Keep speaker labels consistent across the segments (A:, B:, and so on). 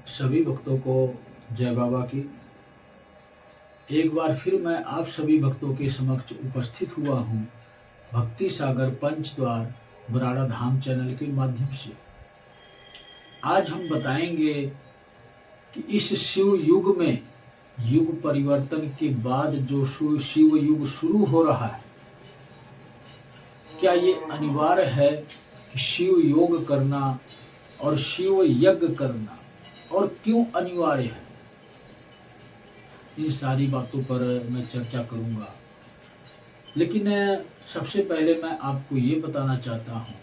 A: सभी भक्तों को जय बाबा की। एक बार फिर मैं आप सभी भक्तों के समक्ष उपस्थित हुआ हूँ भक्ति सागर पंचद्वार बराड़ा धाम चैनल के माध्यम से। आज हम बताएंगे कि इस शिव युग में युग परिवर्तन के बाद जो शिव युग शुरू हो रहा है, क्या ये अनिवार्य है कि शिव योग करना और शिव यज्ञ करना, और क्यों अनिवार्य है, इन सारी बातों पर मैं चर्चा करूंगा। लेकिन सबसे पहले मैं आपको ये बताना चाहता हूँ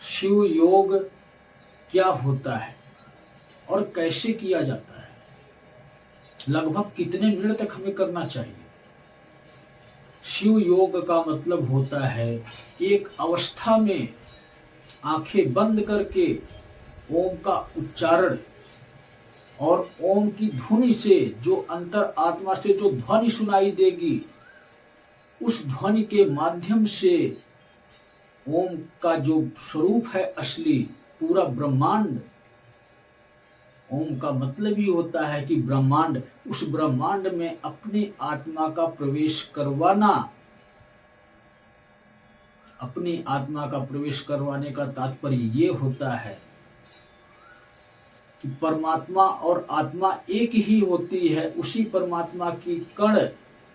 A: शिव योग क्या होता है और कैसे किया जाता है, लगभग कितने मिनट तक हमें करना चाहिए। शिव योग का मतलब होता है एक अवस्था में आंखें बंद करके ओम का उच्चारण और ओम की ध्वनि से जो अंतर आत्मा से जो ध्वनि सुनाई देगी, उस ध्वनि के माध्यम से ओम का जो स्वरूप है असली, पूरा ब्रह्मांड, ओम का मतलब ही होता है कि ब्रह्मांड, उस ब्रह्मांड में अपनी आत्मा का प्रवेश करवाना। अपनी आत्मा का प्रवेश करवाने का तात्पर्य ये होता है कि परमात्मा और आत्मा एक ही होती है, उसी परमात्मा की कण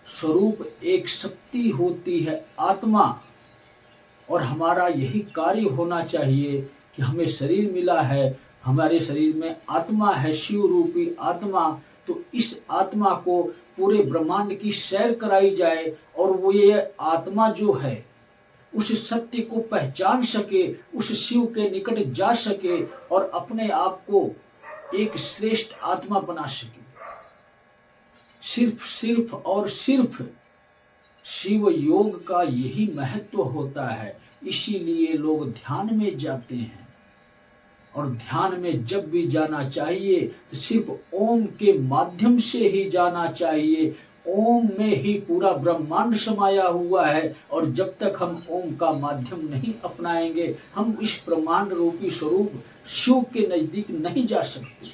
A: स्वरूप एक शक्ति होती है आत्मा, और हमारा यही कार्य होना चाहिए कि हमें शरीर मिला है, हमारे शरीर में आत्मा है, शिव रूपी आत्मा, तो इस आत्मा को पूरे ब्रह्मांड की सैर कराई जाए और वो ये आत्मा जो है उस सत्य को पहचान सके, उस शिव के निकट जा सके और अपने आप को एक श्रेष्ठ आत्मा बना सके। सिर्फ और सिर्फ शिव योग का यही महत्व होता है, इसीलिए लोग ध्यान में जाते हैं। और ध्यान में जब भी जाना चाहिए तो सिर्फ ओम के माध्यम से ही जाना चाहिए। ओम में ही पूरा ब्रह्मांड समाया हुआ है, और जब तक हम ओम का माध्यम नहीं अपनाएंगे, हम इस ब्रह्मांड रूपी स्वरूप शिव के नजदीक नहीं जा सकते।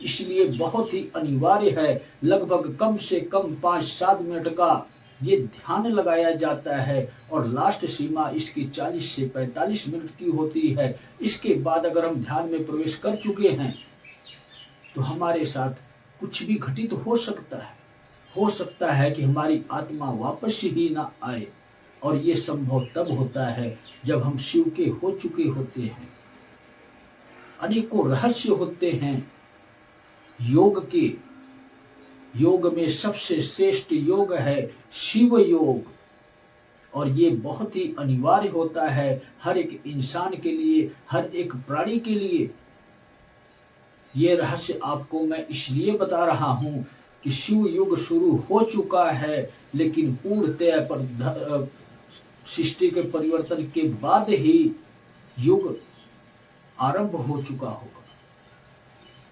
A: इसलिए बहुत ही अनिवार्य है, लगभग कम से कम 5-7 मिनट का ये ध्यान लगाया जाता है, और लास्ट सीमा इसकी 40 से 45 मिनट की होती है। इसके बाद अगर हम ध्यान में प्रवेश कर चुके हैं तो हमारे साथ कुछ भी घटित हो सकता है कि हमारी आत्मा वापस ही ना आए, और ये संभव तब होता है जब हम शिव के हो चुके होते हैं। अनेकों रहस्य होते हैं योग के। योग में सबसे श्रेष्ठ योग है शिव योग, और ये बहुत ही अनिवार्य होता है हर एक इंसान के लिए, हर एक प्राणी के लिए। ये रहस्य आपको मैं इसलिए बता रहा हूँ कि शिव युग शुरू हो चुका है, लेकिन पूर्णतः पर सृष्टि के परिवर्तन के बाद ही युग आरंभ हो चुका होगा।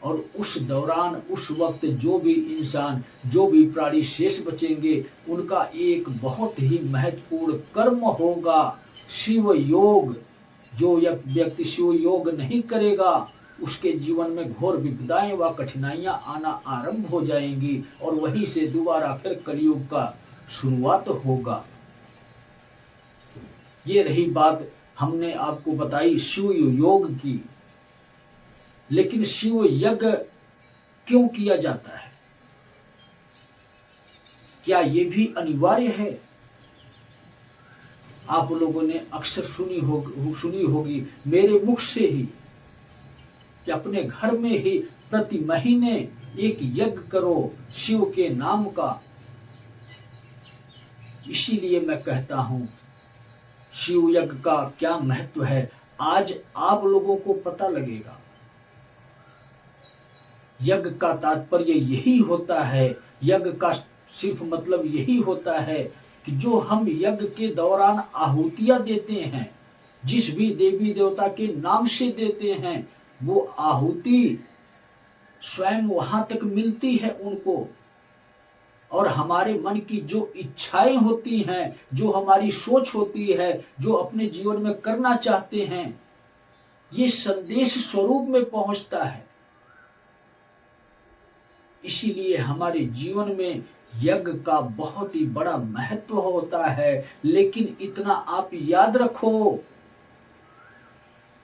A: और उस दौरान, उस वक्त जो भी इंसान, जो भी प्राणी शेष बचेंगे, उनका एक बहुत ही महत्वपूर्ण कर्म होगा शिव योग। जो व्यक्ति शिव योग नहीं करेगा, उसके जीवन में घोर विपदाएं व कठिनाइयां आना आरंभ हो जाएंगी, और वहीं से दोबारा फिर कलयुग का शुरुआत होगा। ये रही बात हमने आपको बताई शिव योग की। लेकिन शिव यज्ञ क्यों किया जाता है, क्या ये भी अनिवार्य है? आप लोगों ने अक्सर सुनी होगी मेरे मुख से ही कि अपने घर में ही प्रति महीने एक यज्ञ करो शिव के नाम का। इसीलिए मैं कहता हूं शिव यज्ञ का क्या महत्व है, आज आप लोगों को पता लगेगा। यज्ञ का तात्पर्य यही होता है, यज्ञ का सिर्फ मतलब यही होता है कि जो हम यज्ञ के दौरान आहुतियां देते हैं, जिस भी देवी देवता के नाम से देते हैं, वो आहुति स्वयं वहां तक मिलती है उनको, और हमारे मन की जो इच्छाएं होती हैं, जो हमारी सोच होती है, जो अपने जीवन में करना चाहते हैं, ये संदेश स्वरूप में पहुंचता है। इसीलिए हमारे जीवन में यज्ञ का बहुत ही बड़ा महत्व होता है। लेकिन इतना आप याद रखो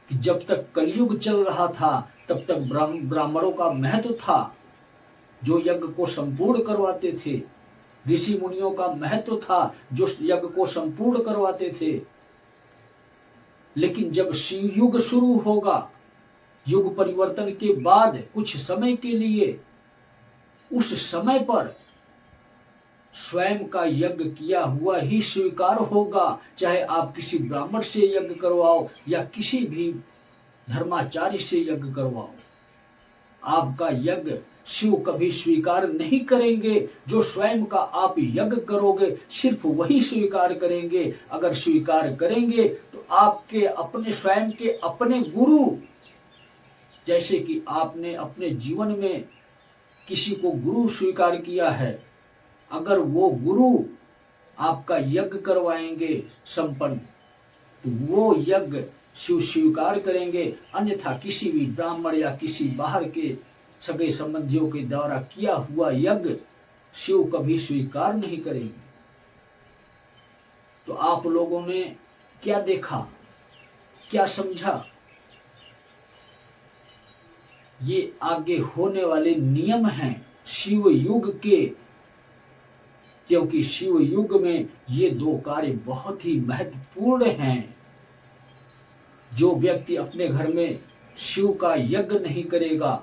A: कि जब तक कलयुग चल रहा था तब तक ब्राह्मणों का महत्व था, जो यज्ञ को संपूर्ण करवाते थे। ऋषि मुनियों का महत्व था, जो यज्ञ को संपूर्ण करवाते थे। लेकिन जब शिव युग शुरू होगा, युग परिवर्तन के बाद कुछ समय के लिए, उस समय पर स्वयं का यज्ञ किया हुआ ही स्वीकार होगा। चाहे आप किसी ब्राह्मण से यज्ञ करवाओ या किसी भी धर्माचार्य से यज्ञ करवाओ, आपका यज्ञ शिव कभी स्वीकार नहीं करेंगे। जो स्वयं का आप यज्ञ करोगे सिर्फ वही स्वीकार करेंगे। अगर स्वीकार करेंगे तो आपके अपने स्वयं के अपने गुरु, जैसे कि आपने अपने जीवन में किसी को गुरु स्वीकार किया है, अगर वो गुरु आपका यज्ञ करवाएंगे संपन्न, तो वो यज्ञ शिव स्वीकार करेंगे। अन्यथा किसी भी ब्राह्मण या किसी बाहर के सगे संबंधियों के द्वारा किया हुआ यज्ञ शिव कभी स्वीकार नहीं करेंगे। तो आप लोगों ने क्या देखा, क्या समझा? ये आगे होने वाले नियम हैं शिव युग के, क्योंकि शिव युग में ये दो कार्य बहुत ही महत्वपूर्ण हैं। जो व्यक्ति अपने घर में शिव का यज्ञ नहीं करेगा,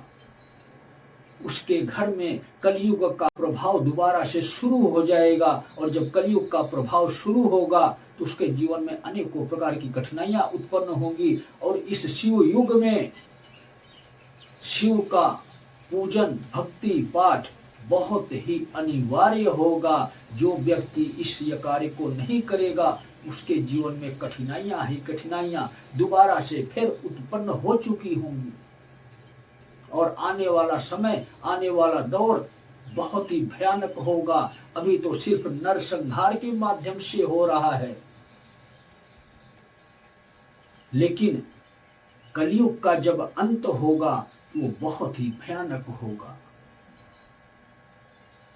A: उसके घर में कलयुग का प्रभाव दोबारा से शुरू हो जाएगा। और जब कलयुग का प्रभाव शुरू होगा तो उसके जीवन में अनेकों प्रकार की कठिनाइयां उत्पन्न होंगी। और इस शिव युग में शिव का पूजन, भक्ति, पाठ बहुत ही अनिवार्य होगा। जो व्यक्ति इस कार्य को नहीं करेगा, उसके जीवन में कठिनाइयां ही कठिनाइयां दोबारा से फिर उत्पन्न हो चुकी होंगी। और आने वाला समय, आने वाला दौर बहुत ही भयानक होगा। अभी तो सिर्फ नरसंहार के माध्यम से हो रहा है, लेकिन कलयुग का जब अंत होगा वो बहुत ही भयानक होगा।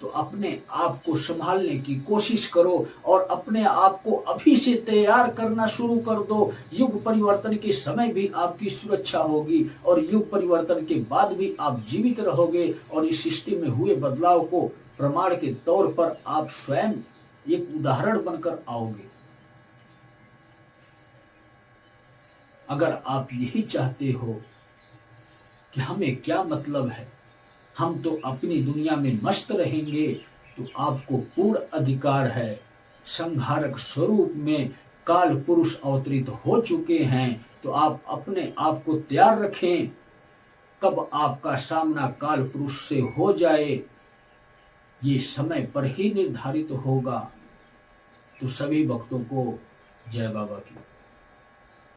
A: तो अपने आप को संभालने की कोशिश करो और अपने आप को अभी से तैयार करना शुरू कर दो। युग परिवर्तन के समय भी आपकी सुरक्षा होगी और युग परिवर्तन के बाद भी आप जीवित रहोगे। और इस सृष्टि में हुए बदलाव को प्रमाण के तौर पर आप स्वयं एक उदाहरण बनकर आओगे। अगर आप यही चाहते हो कि हमें क्या मतलब है, हम तो अपनी दुनिया में मस्त रहेंगे, तो आपको पूर्ण अधिकार है। संहारक स्वरूप में काल पुरुष अवतरित हो चुके हैं, तो आप अपने आप को तैयार रखें। कब आपका सामना काल पुरुष से हो जाए, ये समय पर ही निर्धारित होगा। तो सभी भक्तों को जय बाबा की।